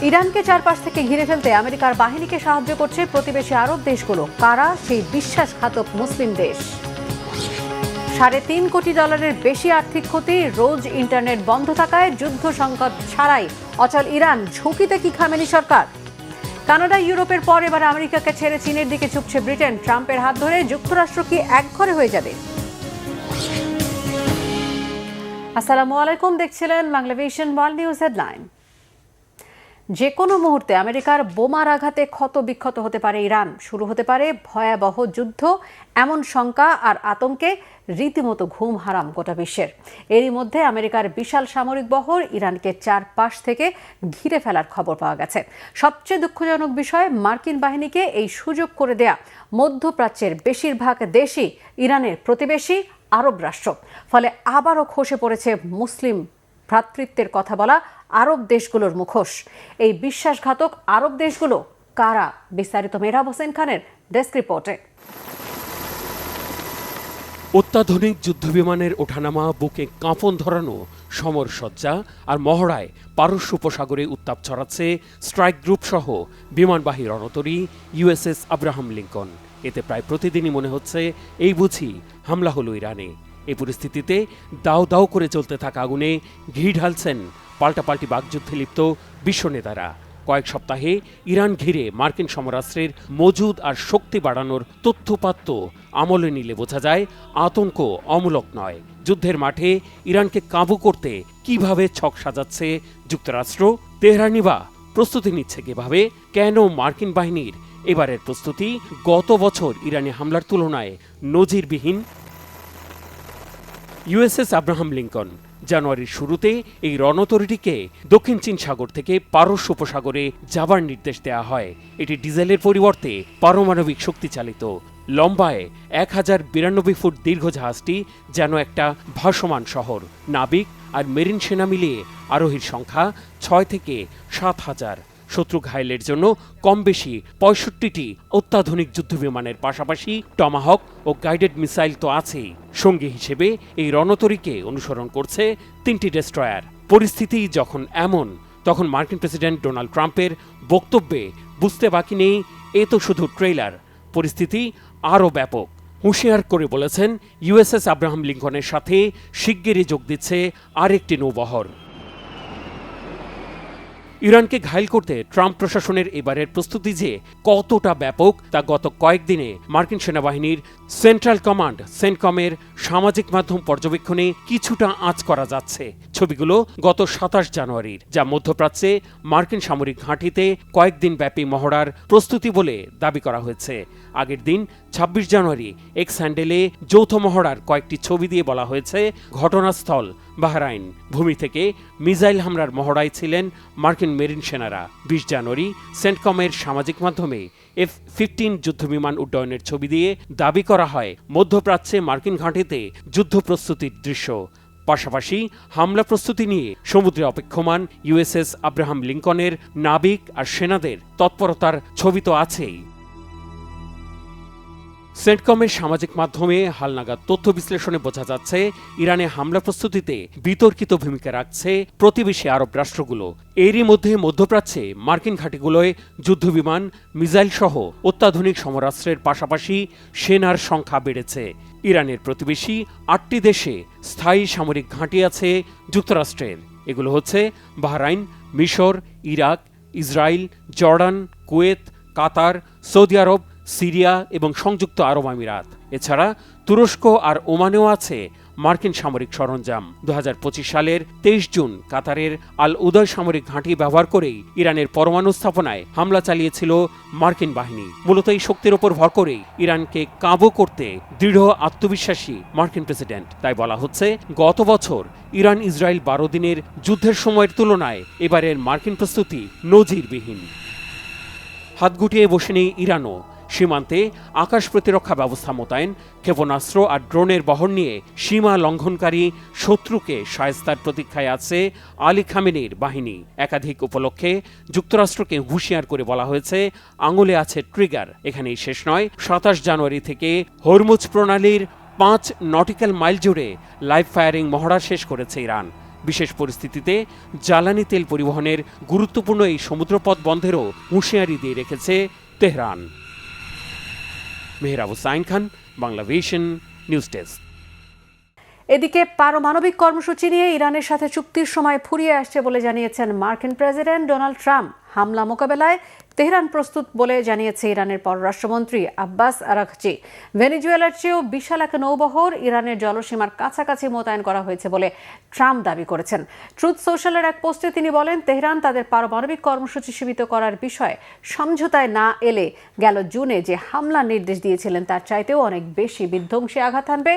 ইরানকে চারপাশ থেকে ঘিরে ফেলতে আমেরিকার বাহিনীকে সাহায্য করছে প্রতিবেশী আরব দেশগুলো। কারা সেই বিশ্বাসঘাতক মুসলিম দেশ? $3.5 কোটি বেশি আর্থিক ক্ষতি, রোজ ইন্টারনেট বন্ধ থাকায় যুদ্ধ সংকট ছাড়াই অচল ইরান। ঝুঁকিতে কি খামেনি সরকার? কানাডা ইউরোপের পর এবার আমেরিকাকে ছেড়ে চীনের দিকে ছুটছে ব্রিটেন। ট্রাম্পের হাত ধরে যুক্তরাষ্ট্র কি একঘরে হয়ে যাবে? আসসালামু আলাইকুম, দেখছিলেন বাংলাভিশন ওয়ার্ল্ড নিউজ হেডলাইন। যে কোনো মুহূর্তে আমেরিকার বোমার আঘাতে ক্ষত বিক্ষত হতে পারে ইরান। শুরু হতে পারে ভয়াবহ যুদ্ধ, এমন শঙ্কা আর আতঙ্কে রীতিমতো ঘুম হারাম গোটা বিশ্বের। এরই মধ্যে আমেরিকার বিশাল সামরিক বহর ইরানকে চারপাশ থেকে ঘিরে ফেলার খবর পাওয়া গেছে। সবচেয়ে দুঃখজনক বিষয়, মার্কিন বাহিনীকে এই সুযোগ করে দেয়া মধ্যপ্রাচ্যের বেশিরভাগ দেশই ইরানের প্রতিবেশী আরব রাষ্ট্র। ফলে আবারও খসে পড়েছে মুসলিম ভ্রাতৃত্বের কথা বলা আরব দেশগুলোর মুখোশ। এই বিশ্বাসঘাতক আরব দেশগুলো কারা? বিস্তারিত মেহরাব হোসেন খানের ডেস্ক রিপোর্টে। অত্যাধুনিক যুদ্ধবিমানের ওঠানামা, বুকে কাঁপন ধরানো সমরসজ্জা আর মহড়ায় পারস্য উপসাগরে উত্তাপ ছড়াচ্ছে স্ট্রাইক গ্রুপ সহ বিমানবাহী রণতরী ইউএসএস আব্রাহাম লিঙ্কন। এতে প্রায় প্রতিদিনই মনে হচ্ছে এই বুঝি হামলা হলো ইরানে। এই পরিস্থিতিতে দাও দাও করে চলতে থাকা আগুনে ঘি ঢালছেন পাল্টাপাল্টি বাকযুদ্ধে লিপ্ত বিশ্ব নেতারা। কয়েক সপ্তাহে ইরান ঘিরে মার্কিন সমরাস্ত্রের মজুদ আর শক্তি বাড়ানোর তথ্যপাত্য আমলে নিলে বোঝা যায় আতঙ্ক অমূলক নয়। যুদ্ধের মাঠে ইরানকে কাবু করতে কিভাবে ছক সাজাচ্ছে যুক্তরাষ্ট্র? তেহরানি বা প্রস্তুতি নিচ্ছে কিভাবে? কেন মার্কিন বাহিনীর এবারের প্রস্তুতি গত বছর ইরানি হামলার তুলনায় নজিরবিহীন? ইউএসএস আব্রাহাম লিঙ্কন জানুয়ারির শুরুতে এই রণতরীটিকে দক্ষিণ চীন সাগর থেকে পারস্য উপসাগরে যাবার নির্দেশ দেওয়া হয়। এটি ডিজেলের পরিবর্তে পারমাণবিক শক্তি চালিত। লম্বায় 1092 ফুট দীর্ঘ জাহাজটি যেন একটা ভাসমান শহর। নাবিক আর মেরিন সেনা মিলিয়ে আরোহীর সংখ্যা 6 থেকে 7,000। শত্রু ঘায়েলের জন্য কম বেশি 65টি অত্যাধুনিক যুদ্ধবিমানের পাশাপাশি টমাহক ও গাইডেড মিসাইল তো আছেই। সঙ্গী হিসেবে এই রণতরীকে অনুসরণ করছে 3টি ডেস্ট্রয়ার। পরিস্থিতি যখন এমন, তখন মার্কিন প্রেসিডেন্ট ডোনাল্ড ট্রাম্পের বক্তব্যে বুঝতে বাকি নেই এ তো শুধু ট্রেইলার, পরিস্থিতি আরও ব্যাপক। হুঁশিয়ার করে বলেছেন ইউএসএস আব্রাহাম লিঙ্কনের সাথে শিগগিরই যোগ দিচ্ছে আরেকটি নৌবহর। ইরানকে ঘায়েল করতে ট্রাম্প প্রশাসনের এবারের প্রস্তুতি যে কতটা ব্যাপক তা গত কয়েকদিনে মার্কিন সেনাবাহিনীর সেন্ট্রাল কমান্ড সেন্টকমের সামাজিক মাধ্যম পর্যবেক্ষণে কিছুটা আঁচ করা যাচ্ছে। ছবিগুলো গত 27 জানুয়ারির, যা মধ্যপ্রাচ্যে মার্কিন সামরিক ঘাঁটিতে কয়েকদিন ব্যাপী মহড়ার প্রস্তুতি বলে দাবি করা হয়েছে। আগের দিন 26 জানুয়ারি এক্স হ্যান্ডেলে যৌথ মহড়ার কয়েকটি ছবি দিয়ে বলা হয়েছে ঘটনাস্থল বাহরাইন। ভূমি থেকে মিসাইল হামলার মহড়ায় ছিলেন মার্কিন মেরিন সেনারা। 20 জানুয়ারি সেন্টকমের সামাজিক মাধ্যমে F-15 যুদ্ধবিমান উড্ডয়নের ছবি দিয়ে দাবি করা হয় মধ্যপ্রাচ্যে মার্কিন ঘাঁটিতে যুদ্ধ প্রস্তুতির দৃশ্য। পাশাপাশি হামলা প্রস্তুতি নিয়ে সমুদ্রে অপেক্ষমান ইউএসএস আব্রাহাম লিঙ্কনের নাবিক আর সেনাদের তৎপরতার ছবি তো আছেই। সেন্টকমের সামাজিক মাধ্যমে হালনাগাদ তথ্য বিশ্লেষণে বোঝা যাচ্ছে ইরানে হামলা প্রস্তুতিতে বিতর্কিত ভূমিকা রাখছে প্রতিবেশী আরব রাষ্ট্রগুলো। এরই মধ্যে মধ্যপ্রাচ্যে মার্কিন ঘাঁটিগুলোয় যুদ্ধবিমান, মিসাইল সহ অত্যাধুনিক সমরাস্ত্রের পাশাপাশি সেনার সংখ্যা বেড়েছে। ইরানের প্রতিবেশী 8টি দেশে স্থায়ী সামরিক ঘাঁটি আছে যুক্তরাষ্ট্রের। এগুলো হচ্ছে বাহরাইন, মিশর, ইরাক, ইসরায়েল, জর্ডান, কুয়েত, কাতার, সৌদি আরব, সিরিয়া এবং সংযুক্ত আরব আমিরাত। এছাড়া তুরস্ক আর ওমানেও আছে মার্কিন সামরিক সরঞ্জাম। 2025 সালের 23 জুন কাতারের আল উদয় সামরিক ঘাঁটি ব্যবহার করেই ইরানের পরমাণু স্থাপনায় হামলা চালিয়েছিল মার্কিন বাহিনী। মূলত এই শক্তির ওপর ভর করেই ইরানকে কাবু করতে দৃঢ় আত্মবিশ্বাসী মার্কিন প্রেসিডেন্ট। তাই বলা হচ্ছে গত বছর ইরান ইসরায়েল 12 দিনের যুদ্ধের সময়ের তুলনায় এবারের মার্কিন প্রস্তুতি নজিরবিহীন। হাত গুটিয়ে বসে নেই ইরানও। সীমান্তে আকাশ প্রতিরক্ষা ব্যবস্থা মোতায়েন, ক্ষেপণাস্ত্র আর ড্রোনের বহর নিয়ে সীমা লঙ্ঘনকারী শত্রুকে শায়েস্তার প্রতীক্ষায় আছে আলী খামেনির বাহিনী। একাধিক উপলক্ষে যুক্তরাষ্ট্রকে হুঁশিয়ার করে বলা হয়েছে আঙুলে আছে ট্রিগার। এখানেই শেষ নয়, 27 জানুয়ারি থেকে হরমুজ প্রণালীর 5 নটিক্যাল মাইল জুড়ে লাইভ ফায়ারিং মহড়া শেষ করেছে ইরান। বিশেষ পরিস্থিতিতে জ্বালানি তেল পরিবহনের গুরুত্বপূর্ণ এই সমুদ্রপথ বন্ধেরও হুঁশিয়ারি দিয়ে রেখেছে Tehran. Mehrab Hussain Khan, Banglavision news desk. এদিকে পারমাণবিক কর্মসূচি নিয়ে ইরানের সাথে চুক্তির সময় ফুরিয়ে আসছে বলে জানিয়েছেন মার্কিন প্রেসিডেন্ট ডোনাল্ড ট্রাম্প। হামলা মোকাবেলায় তেহরান প্রস্তুত বলে জানিয়েছে ইরানের পররাষ্ট্রমন্ত্রী আব্বাস আরাঘচি। ভেনেজুয়েলার চেয়েও বিশাল এক নৌবহর ইরানের জলসীমার কাছাকাছি মোতায়েন করা হয়েছে বলে ট্রাম্প দাবি করেছেন। ট্রুথ সোশ্যালের এক পোস্টে তিনি বলেন, তেহরান তাদের পারমাণবিক কর্মসূচি সীমিত করার বিষয়ে সমঝোতায় না এলে গেল জুনে যে হামলার নির্দেশ দিয়েছিলেন তার চাইতেও অনেক বেশি বিধ্বংসী আঘাত হানবে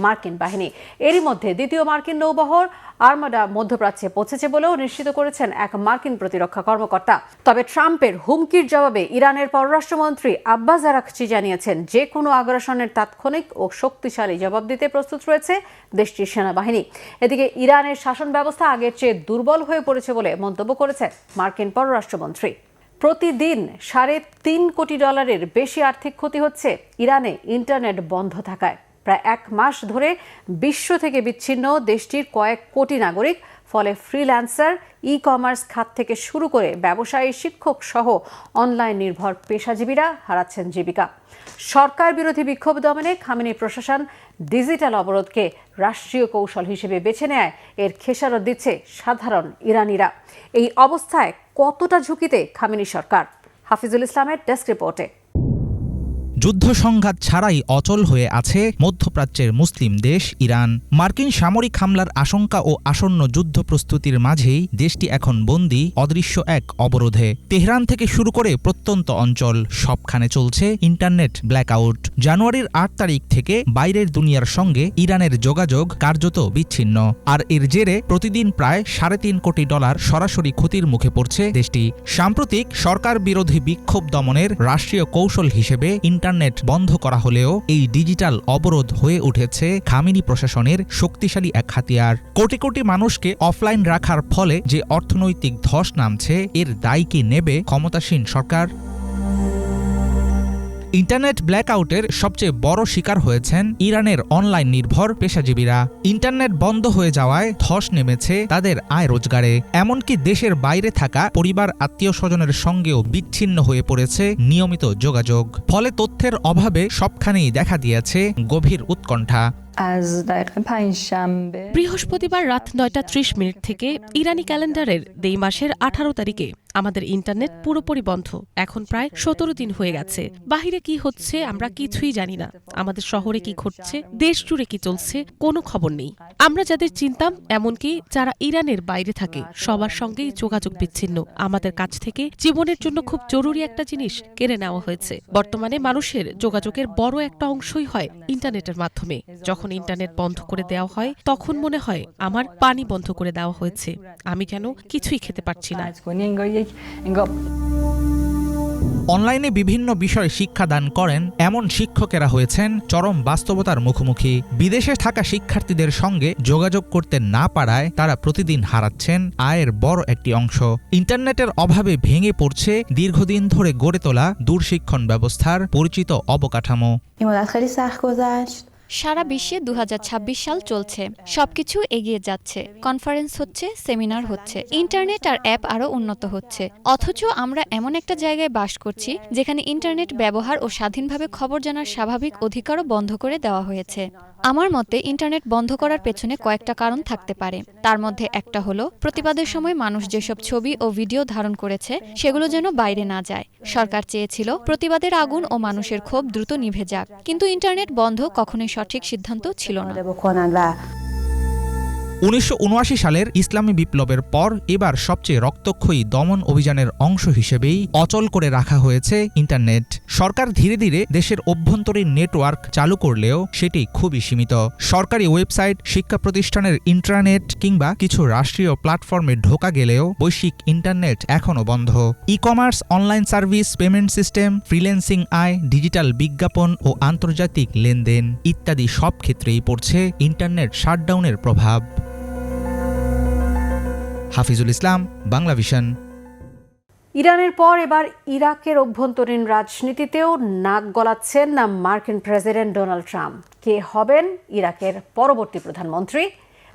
মার্কিন বাহিনী। এরই মধ্যে দ্বিতীয় মার্কিন নৌবহর আর্মাডা মধ্যপ্রাচ্যে পৌঁছেছে বলেও নিশ্চিত করেছেন এক মার্কিন প্রতিরক্ষা কর্মকর্তা। তবে ট্রাম্পের হুমকির জবাবে ইরানের পররাষ্ট্রমন্ত্রী আব্বাস আরাঘচি জানিয়েছেন, যে কোনো আগ্রাসনের তাৎক্ষণিক ও শক্তিশালী জবাব দিতে প্রস্তুত রয়েছে দেশটির সেনাবাহিনী। এদিকে ইরানের শাসন ব্যবস্থা আগের চেয়ে দুর্বল হয়ে পড়েছে বলে মন্তব্য করেছেন মার্কিন পররাষ্ট্রমন্ত্রী। প্রতিদিন $3.5 কোটি বেশি আর্থিক ক্ষতি হচ্ছে ইরানে ইন্টারনেট বন্ধ থাকায়। প্রায় 1 মাস ধরে বিশ্ব থেকে বিচ্ছিন্ন দেশটির কয়েক কোটি নাগরিক। ফলে ফ্রিল্যান্সার, ই কমার্স খাত থেকে শুরু করে ব্যবসায়ী, শিক্ষক সহ অনলাইন নির্ভর পেশাজীবীরা হারাচ্ছেন জীবিকা। সরকার বিরোধী বিক্ষোভ দমনে খামেনি প্রশাসন ডিজিটাল অবরোধকে রাষ্ট্রীয় কৌশল হিসেবে বেছে নেয় এর খেসারত দিচ্ছে সাধারণ ইরানিরা। এই অবস্থায় কতটা ঝুঁকিতে খামেনি সরকার? হাফিজুল ইসলামের ডেস্ক রিপোর্টে। যুদ্ধ সংঘাত ছাড়াই অচল হয়ে আছে মধ্যপ্রাচ্যের মুসলিম দেশ ইরান। মার্কিন সামরিক হামলার আশঙ্কা ও আসন্ন যুদ্ধ প্রস্তুতির মাঝেই দেশটি এখন বন্দী অদৃশ্য এক অবরোধে। তেহরান থেকে শুরু করে প্রত্যন্ত অঞ্চল সবখানে চলছে ইন্টারনেট ব্ল্যাকআউট। জানুয়ারির 8 তারিখ থেকে বাইরের দুনিয়ার সঙ্গে ইরানের যোগাযোগ কার্যত বিচ্ছিন্ন। আর এর জেরে প্রতিদিন প্রায় $3.5 কোটি সরাসরি ক্ষতির মুখে পড়ছে দেশটি। সাম্প্রতিক সরকার বিরোধী বিক্ষোভ দমনের রাষ্ট্রীয় কৌশল হিসেবে ইন্টারনেট বন্ধ করা হলেও এই ডিজিটাল অবরোধ হয়ে উঠেছে খামেনি প্রশাসনের শক্তিশালী এক হাতিয়ার। কোটি কোটি মানুষকে অফলাইন রাখার ফলে যে অর্থনৈতিক ধস নামছে, এর দায় কি নেবে ক্ষমতাসীন সরকার? ইন্টারনেট ব্ল্যাকআউটের সবচেয়ে বড় শিকার হয়েছেন ইরানের অনলাইন নির্ভর পেশাজীবীরা। ইন্টারনেট বন্ধ হয়ে যাওয়ায় ধস নেমেছে তাদের আয় রোজগারে। এমনকি দেশের বাইরে থাকা পরিবার, আত্মীয় স্বজনের সঙ্গেও বিচ্ছিন্ন হয়ে পড়েছে নিয়মিত যোগাযোগ। ফলে তথ্যের অভাবে সবখানেই দেখা দিয়েছে গভীর উৎকণ্ঠা। বৃহস্পতিবার রাত 9:30 থেকে ইরানি ক্যালেন্ডারের এই মাসের 18 তারিখে আমাদের ইন্টারনেট পুরোপুরি বন্ধ। এখন প্রায় 17 দিন হয়ে গেছে। বাহিরে কি হচ্ছে আমরা কিছুই জানি না। আমাদের শহরে কি ঘটছে, দেশ জুড়ে কি চলছে, কোনো খবর নেই। আমরা যাদের চিনতাম, এমনকি যারা ইরানের বাইরে থাকে, সবার সঙ্গেই যোগাযোগ বিচ্ছিন্ন। আমাদের কাছ থেকে জীবনের জন্য খুব জরুরি একটা জিনিস কেড়ে নেওয়া হয়েছে। বর্তমানে মানুষের যোগাযোগের বড় একটা অংশই হয় ইন্টারনেটের মাধ্যমে। যখন ইন্টারনেট বন্ধ করে দেওয়া হয়, তখন মনে হয় আমার পানি বন্ধ করে দেওয়া হয়েছে। আমি কেন কিছুই খেতে পারছি না। অনলাইনে বিভিন্ন বিষয় শিক্ষাদান করেন এমন শিক্ষকেরা হয়েছেন চরম বাস্তবতার মুখোমুখি। বিদেশে থাকা শিক্ষার্থীদের সঙ্গে যোগাযোগ করতে না পারায় তারা প্রতিদিন হারাচ্ছেন আয়ের বড় একটি অংশ। ইন্টারনেটের অভাবে ভেঙে পড়ছে দীর্ঘদিন ধরে গড়ে তোলা দূরশিক্ষণ ব্যবস্থার পরিচিত অবকাঠামো। সারা বিশ্বে 2026 সাল চলছে, সবকিছু এগিয়ে যাচ্ছে। কনফারেন্স হচ্ছে, সেমিনার হচ্ছে, ইন্টারনেট আর অ্যাপ আরও উন্নত হচ্ছে। অথচ আমরা এমন একটা জায়গায় বাস করছি যেখানে ইন্টারনেট ব্যবহার ও স্বাধীনভাবে খবর জানার স্বাভাবিক অধিকারও বন্ধ করে দেওয়া হয়েছে। আমার মতে ইন্টারনেট বন্ধ করার পেছনে কয়েকটা কারণ থাকতে পারে। তার মধ্যে একটা হলো, প্রতিবাদের সময় মানুষ যেসব ছবি ও ভিডিও ধারণ করেছে সেগুলো যেন বাইরে না যায়। সরকার চেয়েছিল প্রতিবাদের আগুন ও মানুষের ক্ষোভ দ্রুত নিভে যাক, কিন্তু ইন্টারনেট বন্ধ কখনোই সঠিক সিদ্ধান্ত ছিল না। 1979 সালের ইসলামী বিপ্লবের পর এবার সবচেয়ে রক্তক্ষয়ী দমন অভিযানের অংশ হিসেবেই অচল করে রাখা হয়েছে ইন্টারনেট। সরকার ধীরে ধীরে দেশের অভ্যন্তরীণ নেটওয়ার্ক চালু করলেও সেটি খুবই সীমিত। সরকারি ওয়েবসাইট, শিক্ষা প্রতিষ্ঠানের ইন্টারনেট কিংবা কিছু রাষ্ট্রীয় প্ল্যাটফর্মে ঢোকা গেলেও বৈশ্বিক ইন্টারনেট এখনও বন্ধ। E commerce, online service, payment system, freelancing আয়, ডিজিটাল বিজ্ঞাপন ও আন্তর্জাতিক লেনদেন ইত্যাদি সব ক্ষেত্রেই পড়ছে ইন্টারনেট শাটডাউনের প্রভাব। হাফিজুল ইসলাম, বাংলাভিশন। ইরানের পর এবার ইরাকের অভ্যন্তরীণ রাজনীতিতেও নাক গলাচ্ছেন মার্কিন প্রেসিডেন্ট ডোনাল্ড ট্রাম্প। কে হবেন ইরাকের পরবর্তী প্রধানমন্ত্রী?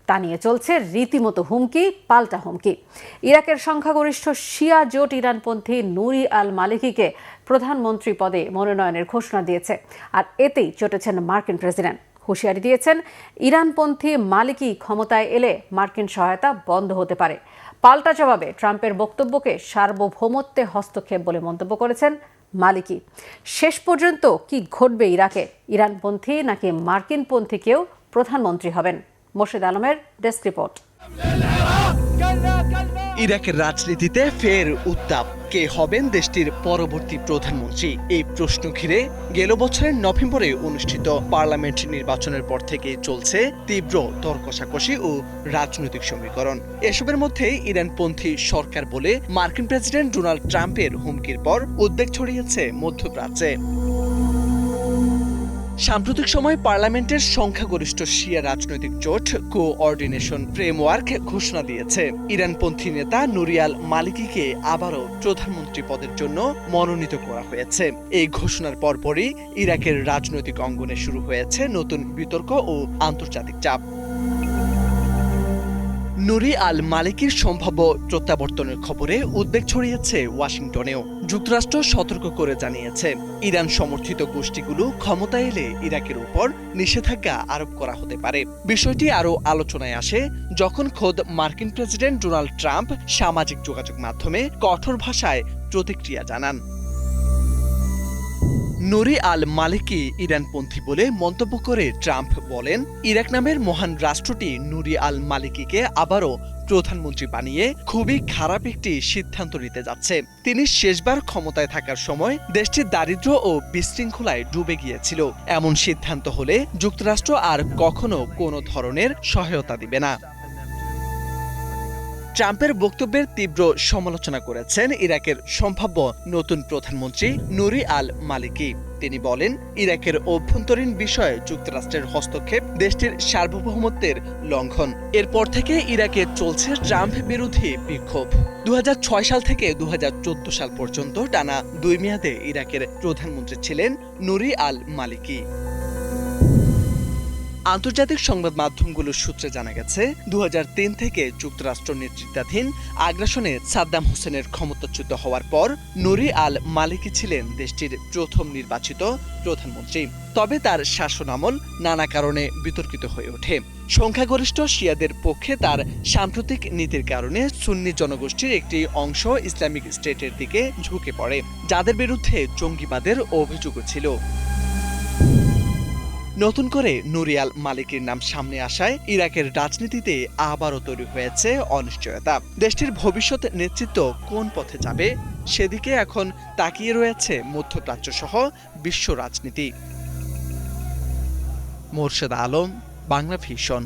তা নিয়ে চলছে রীতিমতো হুমকি পাল্টা হুমকি। ইরাকের সংখ্যাগরিষ্ঠ শিয়া জোট ইরানপন্থী নুরি আল মালিকিকে প্রধানমন্ত্রী পদে মনোনয়নের ঘোষণা দিয়েছে, আর এতেই চটেছেন মার্কিন প্রেসিডেন্ট। হুঁশিয়ারি দিয়েছেন, ইরানপন্থী মালিকি ক্ষমতায় এলে মার্কিন সহায়তা বন্ধ হতে পারে। পাল্টা জবাবে ট্রাম্পের বক্তব্যকে সার্বভৌমত্বে হস্তক্ষেপ বলে মন্তব্য করেছেন মালিকি। শেষ পর্যন্ত কি ঘটবে ইরাকে? ইরানপন্থী নাকি মার্কিনপন্থী কেউ প্রধানমন্ত্রী হবেন? মোর্শেদ আলমের ডেস্ক রিপোর্ট। ইরাকের রাজনীতিতে ফের উত্তাপ। কে হবেন দেশটির পরবর্তী প্রধানমন্ত্রী? এই প্রশ্ন ঘিরে গেল বছরের নভেম্বরে অনুষ্ঠিত পার্লামেন্ট নির্বাচনের পর থেকে চলছে তীব্র দর কষাকষি ও রাজনৈতিক সমীকরণ। এসবের মধ্যে ইরানপন্থী সরকার বলে মার্কিন প্রেসিডেন্ট ডোনাল্ড ট্রাম্পের হুমকির পর উদ্বেগ ছড়িয়েছে মধ্যপ্রাচ্যে। সাম্প্রতিক সময় পার্লামেন্টের সংখ্যাগরিষ্ঠ শিয়া রাজনৈতিক জোট কোঅর্ডিনেশন ফ্রেমওয়ার্ক ঘোষণা দিয়েছে ইরানপন্থী নেতা নুরি আল মালিকিকে আবারও প্রধানমন্ত্রী পদের জন্য মনোনীত করা হয়েছে। এই ঘোষণার পরপরই ইরাকের রাজনৈতিক অঙ্গনে শুরু হয়েছে নতুন বিতর্ক ও আন্তর্জাতিক চাপ। নুরি আল মালিকির সম্ভাব্য প্রত্যাবর্তনের খবরে উদ্বেগ ছড়িয়েছে ওয়াশিংটনেও। যুক্তরাষ্ট্র সতর্ক করে জানিয়েছে, ইরান সমর্থিত গোষ্ঠীগুলো ক্ষমতা এলে ইরাকের উপর নিষেধাজ্ঞা আরোপ করা হতে পারে। বিষয়টি আরও আলোচনায় আসে যখন খোদ মার্কিন প্রেসিডেন্ট ডোনাল্ড ট্রাম্প সামাজিক যোগাযোগ মাধ্যমে কঠোর ভাষায় প্রতিক্রিয়া জানান। নুরি আল মালিকি ইরানপন্থী বলে মন্তব্য করে ট্রাম্প বলেন, ইরাক নামের মহান রাষ্ট্রটি নুরি আল মালিকিকে আবারও প্রধানমন্ত্রী বানিয়ে খুবই খারাপ একটি সিদ্ধান্ত নিতে যাচ্ছে। তিনি শেষবার ক্ষমতায় থাকার সময় দেশটি দারিদ্র্য ও বিশৃঙ্খলায় ডুবে গিয়েছিল। এমন সিদ্ধান্ত হলে যুক্তরাষ্ট্র আর কখনো কোনো ধরনের সহায়তা দিবে না। ট্রাম্পের বক্তব্যের তীব্র সমালোচনা করেছেন ইরাকের সম্ভাব্য নতুন প্রধানমন্ত্রী নুরি আল মালিকি। তিনি বলেন, ইরাকের অভ্যন্তরীণ বিষয়ে যুক্তরাষ্ট্রের হস্তক্ষেপ দেশটির সার্বভৌমত্বের লঙ্ঘন। এরপর থেকে ইরাকে চলছে ট্রাম্প বিরোধী বিক্ষোভ। 2006 সাল থেকে 2014 সাল পর্যন্ত টানা 2 মেয়াদে ইরাকের প্রধানমন্ত্রী ছিলেন নুরি আল মালিকি। আন্তর্জাতিক সংবাদ মাধ্যমগুলোর সূত্রে জানা গেছে, 2003 থেকে যুক্তরাষ্ট্র নেতৃত্বাধীন আগ্রাসনে সাদ্দাম হোসেনের ক্ষমতাচ্যুত হওয়ার পর নুরি আল মালিকি ছিলেন দেশটির প্রথম নির্বাচিত প্রধানমন্ত্রী। তবে তার শাসনামল নানা কারণে বিতর্কিত হয়ে ওঠে। সংখ্যাগরিষ্ঠ শিয়াদের পক্ষে তার সাম্প্রতিক নীতির কারণে সুন্নি জনগোষ্ঠীর একটি অংশ ইসলামিক স্টেটের দিকে ঝুঁকে পড়ে, যাদের বিরুদ্ধে জঙ্গিবাদের অভিযোগও ছিল। নতুন করে নুরি আল মালিকির নাম সামনে আসায় ইরাকের রাজনীতিতে আবারও তৈরি হয়েছে অনিশ্চয়তা। দেশটির ভবিষ্যৎ নেতৃত্ব কোন পথে যাবে সেদিকে এখন তাকিয়ে রয়েছে মধ্যপ্রাচ্য সহ বিশ্ব রাজনীতি। মোর্শেদ আলম, বাংলা ভিশন।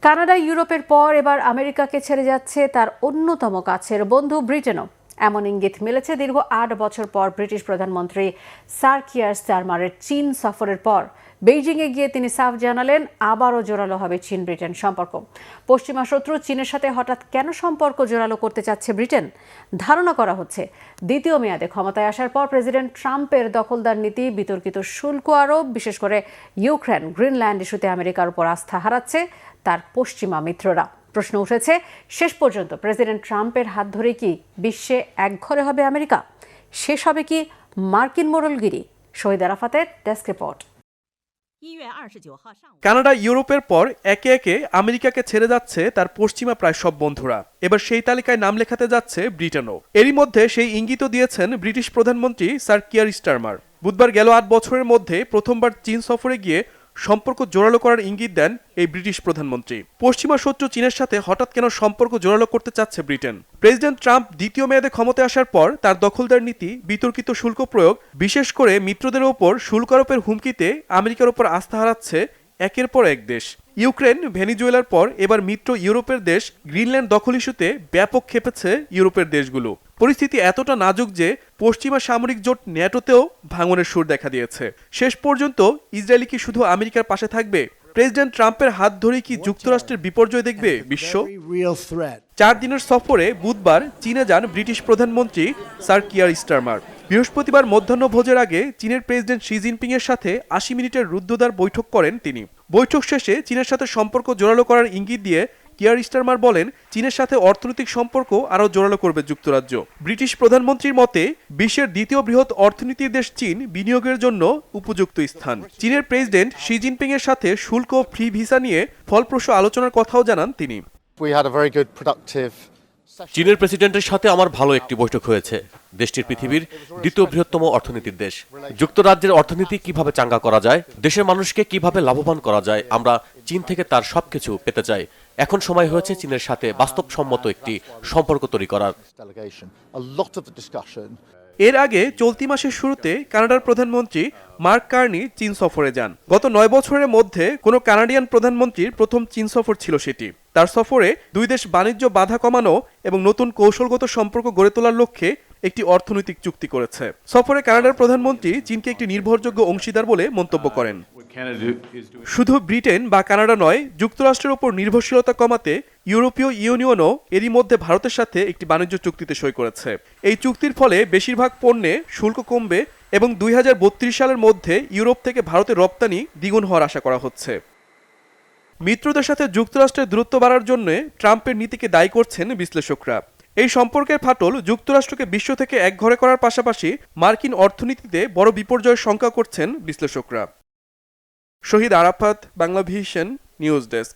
কানাডা ইউরোপের পর এবার আমেরিকাকে ছেড়ে যাচ্ছে তার অন্যতম কাছের বন্ধু ব্রিটেনও। এমন ইঙ্গিত মিলেছে দীর্ঘ 8 বছর পর ব্রিটিশ প্রধানমন্ত্রী স্যার কিয়ার স্টারমারের চীন সফরের পর। বেইজিংয়ে গিয়ে তিনি সাফ জানালেন, আবারও জোরালো হবে চীন ব্রিটেন সম্পর্ক। পশ্চিমা শত্রু চীনের সাথে হঠাৎ কেন সম্পর্ক জোরালো করতে চাচ্ছে ব্রিটেন? ধারণা করা হচ্ছে, দ্বিতীয় মেয়াদে ক্ষমতায় আসার পর প্রেসিডেন্ট ট্রাম্পের দখলদার নীতি, বিতর্কিত শুল্ক আরোপ, বিশেষ করে ইউক্রেন, গ্রিনল্যান্ড ইস্যুতে আমেরিকার উপর আস্থা হারাচ্ছে তার পশ্চিমা মিত্ররা। প্রশ্ন উঠেছে, শেষ পর্যন্ত প্রেসিডেন্ট ট্রাম্পের হাত ধরে কি বিশ্বে একঘরে হবে আমেরিকা? শেষ হবে কি মার্কিন মোড়লগিরি? শহীদ আরাফাতের ডেস্ক রিপোর্ট। কানাডা ইউরোপের পর একে একে আমেরিকাকে ছেড়ে যাচ্ছে তার পশ্চিমা প্রায় সব বন্ধুরা। এবার সেই তালিকায় নাম লেখাতে যাচ্ছে ব্রিটেনও। এরই মধ্যে সেই ইঙ্গিতও দিয়েছেন ব্রিটিশ প্রধানমন্ত্রী স্যার কিয়ার স্টারমার। বুধবার গেল 8 বছরের মধ্যে প্রথমবার চীন সফরে গিয়ে সম্পর্ক জোরালো করার ইঙ্গিত দেন এই ব্রিটিশ প্রধানমন্ত্রী। পশ্চিমা শত্রু চীনের সাথে হঠাৎ কেন সম্পর্ক জোরালো করতে চাচ্ছে ব্রিটেন? প্রেসিডেন্ট ট্রাম্প দ্বিতীয় মেয়াদে ক্ষমতায় আসার পর তার দখলদার নীতি, বিতর্কিত শুল্ক প্রয়োগ, বিশেষ করে মিত্রদের ওপর শুল্ক আরোপের হুমকিতে আমেরিকার ওপর আস্থা হারাচ্ছে একের পর এক দেশ। ইউক্রেন, ভেনিজুয়েলার পর এবার মিত্র ইউরোপের দেশ গ্রিনল্যান্ড দখল ইস্যুতে ব্যাপক ক্ষেপেছে ইউরোপের দেশগুলো। পরিস্থিতি এতটা নাজুক যে পশ্চিমা সামরিক জোট ন্যাটোতেও ভাঙনের সুর দেখা দিয়েছে। শেষ পর্যন্ত ইসরায়েল কি শুধু আমেরিকার পাশে থাকবে? প্রেসিডেন্ট ট্রাম্পের হাত ধরে কি যুক্তরাষ্ট্রের বিপর্যয় দেখবে বিশ্ব? 4 দিনের সফরে বুধবার চীনে যান ব্রিটিশ প্রধানমন্ত্রী স্যার কিয়ার স্টারমার। বৃহস্পতিবার মধ্যাহ্নভোজের আগে চীনের প্রেসিডেন্ট শি জিনপিং এর সাথে 80 মিনিটের রুদ্ধদ্বার বৈঠক করেন তিনি। বৈঠক শেষে চীনের সাথে সম্পর্ক জোরালো করার ইঙ্গিত দিয়ে কিয়ার স্টারমার বলেন, চীনের সাথে অর্থনৈতিক সম্পর্ক আরও জোরালো করবে যুক্তরাজ্য। ব্রিটিশ প্রধানমন্ত্রীর মতে বিশ্বের দ্বিতীয় বৃহৎ অর্থনীতির দেশ চীন বিনিয়োগের জন্য উপযুক্ত স্থান। চীনের প্রেসিডেন্ট শি জিনপিং এর সাথে শুল্ক ও ফ্রি ভিসা নিয়ে ফলপ্রসূ আলোচনার কথাও জানান তিনি। চীনের প্রেসিডেন্টের সাথে আমার ভালো একটি বৈঠক হয়েছে। দেশটির পৃথিবীর দ্বিতীয় বৃহত্তম অর্থনীতির দেশ। যুক্তরাজ্যের অর্থনীতি কিভাবে চাঙ্গা করা যায়, দেশের মানুষকে কিভাবে লাভবান করা যায়, আমরা চীন থেকে তার সবকিছু পেতে চাই। এখন সময় হয়েছে চীনের সাথে বাস্তবসম্মত একটি সম্পর্ক তৈরি করার। এর আগে চলতি মাসের শুরুতে কানাডার প্রধানমন্ত্রী মার্ক কার্নি চীন সফরে যান। গত 9 বছরের মধ্যে কোনো কানাডিয়ান প্রধানমন্ত্রীর প্রথম চীন সফর ছিল সেটি। তার সফরে দুই দেশ বাণিজ্য বাধা কমানো এবং নতুন কৌশলগত সম্পর্ক গড়ে তোলার লক্ষ্যে একটি অর্থনৈতিক চুক্তি করেছে। সফরে কানাডার প্রধানমন্ত্রী চীনকে একটি নির্ভরযোগ্য অংশীদার বলে মন্তব্য করেন। শুধু ব্রিটেন বা কানাডা নয়, যুক্তরাষ্ট্রের উপর নির্ভরশীলতা কমাতে ইউরোপীয় ইউনিয়নও এরই মধ্যে ভারতের সাথে একটি বাণিজ্য চুক্তিতে সই করেছে। এই চুক্তির ফলে বেশিরভাগ পণ্যে শুল্ক কমবে এবং 2032 সালের মধ্যে ইউরোপ থেকে ভারতের রপ্তানি দ্বিগুণ হওয়ার আশা করা হচ্ছে। মিত্রদের সাথে যুক্তরাষ্ট্রের দূরত্ব বাড়ার জন্য ট্রাম্পের নীতিকে দায়ী করছেন বিশ্লেষকরা। এই সম্পর্কের ফাটল যুক্তরাষ্ট্রকে বিশ্ব থেকে একঘরে করার পাশাপাশি মার্কিন অর্থনীতিতে বড় বিপর্যয়ের শঙ্কা করছেন বিশ্লেষকরা। Shahid Arafat, Banglavision news desk.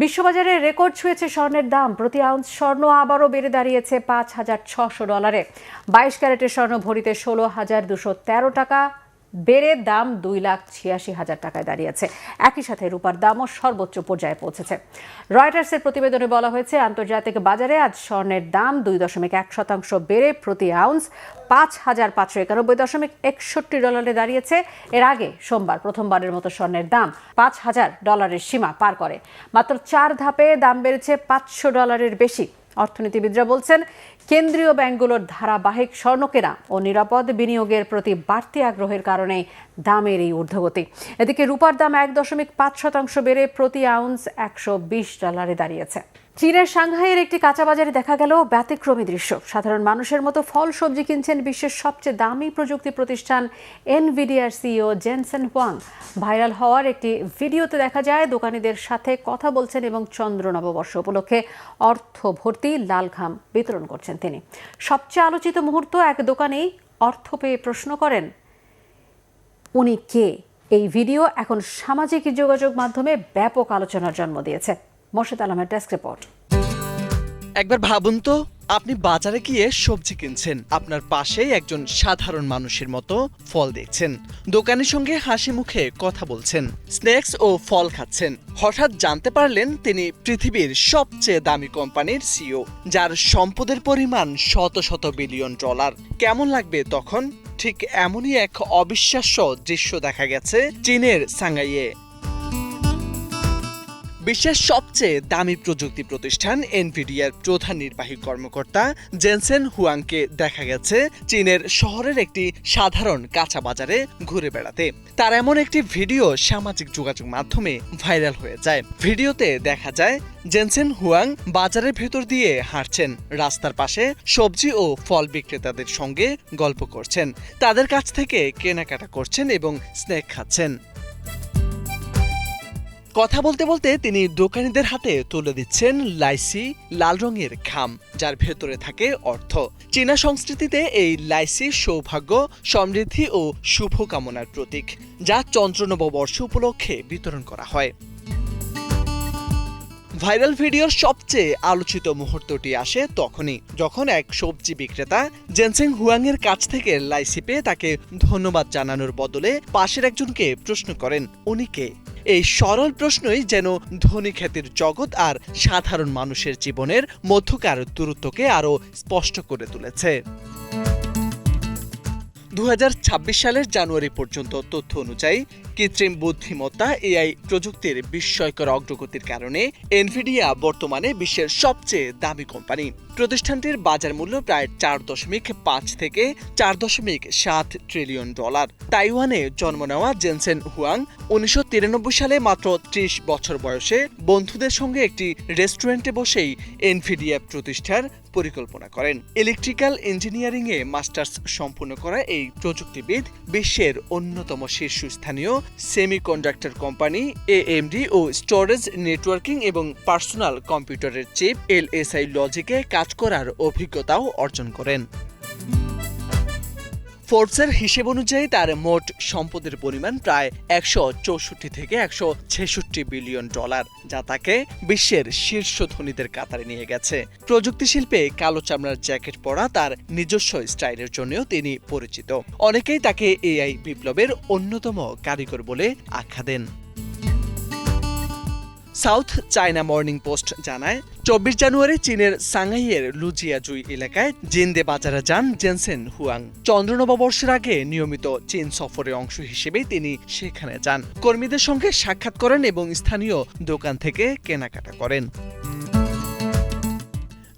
বিশ্ববাজারে রেকর্ড ছুঁয়েছে স্বর্ণের দাম। প্রতি আউন্স স্বর্ণ আবারও বেড়ে দাঁড়িয়েছে $5,600। 22 ক্যারেটের স্বর্ণ ভরিতে 16,213 টাকা বেড়ে দাম 2,86,000 টাকায় দাঁড়িয়েছে। একই সাথে রূপার দামও সর্বোচ্চ পর্যায়ে পৌঁছেছে। রয়টার্সের প্রতিবেদনে বলা হয়েছে, আন্তর্জাতিক বাজারে আজ স্বর্ণের দাম 2.1% বেড়ে প্রতি আউন্স $5,591.61 দাঁড়িয়েছে। এর আগে সোমবার প্রথমবারের মতো স্বর্ণের দাম $5,000 সীমা পার করে। মাত্র 4 ধাপে দাম বেড়েছে $500 বেশি। অর্থনীতিবিদরা বলছেন, কেন্দ্রীয় ব্যাংকগুলোর ধারাবাহিক স্বর্ণ কেনা ও নিরাপদ বিনিয়োগের প্রতি বাড়তি আগ্রহের কারণে দামের এই ঊর্ধ্বগতি। এদিকে রূপার দাম 1.5% বেড়ে প্রতি আউন্স $120 দাঁড়িয়েছে। চীনের সাংহাইয়ের একটি কাঁচা বাজারে দেখা গেল ব্যতিক্রমী দৃশ্য। সাধারণ মানুষের মতো ফল সবজি কিনছেন বিশ্বের সবচেয়ে দামি প্রযুক্তি প্রতিষ্ঠান এনভিডিয়ার সিইও জেনসেন হুয়াং। ভাইরাল হওয়ার একটি ভিডিওতে দেখা যায় দোকানীদের সাথে কথা বলছেন এবং চন্দ্র নববর্ষ উপলক্ষে অর্থ ভর্তি লাল খাম বিতরণ করছেন তিনি। সবচেয়ে আলোচিত মুহূর্ত, এক দোকানেই অর্থ পেয়ে প্রশ্ন করেন উনি কে। এই ভিডিও এখন সামাজিক যোগাযোগ মাধ্যমে ব্যাপক আলোচনার জন্ম দিয়েছে। মোর্শেদ আলমের ডেস্ক রিপোর্ট। একবার ভাবুন তো, আপনি বাজারে গিয়ে সবজি কিনছেন, আপনার পাশেই একজন সাধারণ মানুষের মতো ফল দেখছেন, দোকানের সঙ্গে হাসি মুখে কথা বলছেন, স্ন্যাক্স ও ফল খাচ্ছেন। হঠাৎ জানতে পারলেন তিনি পৃথিবীর সবচেয়ে দামি কোম্পানির সিইও, যার সম্পদের পরিমাণ শত শত বিলিয়ন ডলার। কেমন লাগবে তখন? ঠিক এমনই এক অবিশ্বাস্য দৃশ্য দেখা গেছে চীনের সাংহাইয়ে। বিশ্বের সবচেয়ে দামি প্রযুক্তি প্রতিষ্ঠান এনভিডিয়ার প্রধান নির্বাহী কর্মকর্তা জেনসেন হুয়াংকে দেখা গেছে চীনের শহরের একটি সাধারণ কাঁচা বাজারে ঘুরে বেড়াতে। তার এমন একটি ভিডিও সামাজিক যোগাযোগ মাধ্যমে ভাইরাল হয়ে যায়। ভিডিওতে দেখা যায় জেনসেন হুয়াং বাজারের ভেতর দিয়ে হাঁটছেন, রাস্তার পাশে সবজি ও ফল বিক্রেতাদের সঙ্গে গল্প করছেন, তাদের কাছ থেকে কেনাকাটা করছেন এবং স্ন্যাক খাচ্ছেন। কথা বলতে বলতে তিনি দোকানীদের হাতে তুলে দিচ্ছেন লাইসি, লাল রঙের খাম, যার ভেতরে থাকে অর্থ। চীনা সংস্কৃতিতে এই লাইসি সৌভাগ্য, সমৃদ্ধি ও শুভ কামনার প্রতীক, যা চন্দ্র নববর্ষ উপলক্ষে বিতরণ করা হয়। ভাইরাল ভিডিওর সবচেয়ে আলোচিত মুহূর্তটি আসে তখনই, যখন এক সবজি বিক্রেতা জেনসেন হুয়াংয়ের কাছ থেকে লাইসি পেয়ে তাকে ধন্যবাদ জানানোর বদলে পাশের একজনকে প্রশ্ন করেন উনি কে। এই সরল প্রশ্নই যেন ধনী খ্যাতির জগৎ আর সাধারণ মানুষের জীবনের মধ্যকার দূরত্বকে আরও স্পষ্ট করে তুলেছে। 2026 সালের জানুয়ারি পর্যন্ত তথ্য অনুযায়ী কৃত্রিম বুদ্ধিমত্তা এআই প্রযুক্তির বিস্ময়কর অগ্রগতির কারণে এনভিডিয়া বর্তমানে বিশ্বের সবচেয়ে দামি কোম্পানি। প্রতিষ্ঠানটির বাজার মূল্য প্রায় 4.5 থেকে 4.7 ট্রিলিয়ন ডলার। তাইওয়ানে জন্ম নেওয়া জেনসেন হুয়াং 1993 সালে মাত্র 30 বছর বয়সে বন্ধুদের সঙ্গে একটি রেস্টুরেন্টে বসেই এনভিডিয়া প্রতিষ্ঠার পরিকল্পনা করেন। ইলেকট্রিক্যাল ইঞ্জিনিয়ারিংয়ে মাস্টার্স সম্পূর্ণ করা এই প্রযুক্তিবিদ বিশ্বের অন্যতম শীর্ষস্থানীয় সেমিকন্ডাক্টর কোম্পানি AMD ও স্টোরেজ নেটওয়ার্কিং এবং পার্সোনাল কম্পিউটারের চিপ LSI লজিকে কাজ করার অভিজ্ঞতাও অর্জন করেন। ফোর্বসের হিসেব অনুযায়ী তার মোট সম্পদের পরিমাণ প্রায় 164 থেকে 166 বিলিয়ন ডলার, যা তাকে বিশ্বের শীর্ষ ধনীদের কাতারে নিয়ে গেছে। প্রযুক্তি শিল্পে কালো চামড়ার জ্যাকেট পরা তার নিজস্ব স্টাইলের জন্যও তিনি পরিচিত। অনেকেই তাকে AI বিপ্লবের অন্যতম কারিগর বলে আখ্যা দেন। সাউথ চায়না মর্নিং পোস্ট জানায়, 24 জানুয়ারি চীনের সাংহাইয়ের লুজিয়াজুই এলাকায় জিন্দে বাজারে যান জেনসেন হুয়াং। চন্দ্র নববর্ষের আগে নিয়মিত চীন সফরের অংশ হিসেবেই তিনি সেখানে যান, কর্মীদের সঙ্গে সাক্ষাৎ করেন এবং স্থানীয় দোকান থেকে কেনাকাটা করেন।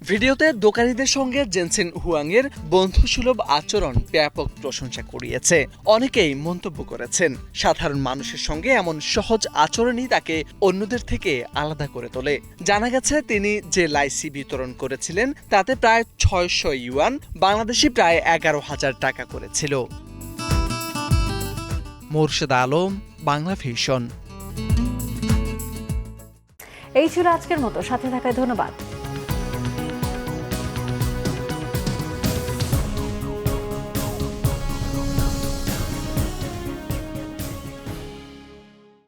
ভিডিওতে দোকানীদের সঙ্গে জেনসেন হুয়াংয়ের বন্ধুসুলভ আচরণ ব্যাপক প্রশংসা কুড়িয়েছে। অনেকেই মন্তব্য করেছেন, সাধারণ মানুষের সঙ্গে এমন সহজ আচরণই তাকে অন্যদের থেকে আলাদা করে তোলে। জানা গেছে তিনি যে লাইসি বিতরণ করেছিলেন তাতে প্রায় 600 ইউয়ান, বাংলাদেশি প্রায় 11,000 টাকা করেছিল। মোর্শেদ আলম, বাংলা ভিশন। এই ছিল আজকের মতো, সাথে থাকায় ধন্যবাদ।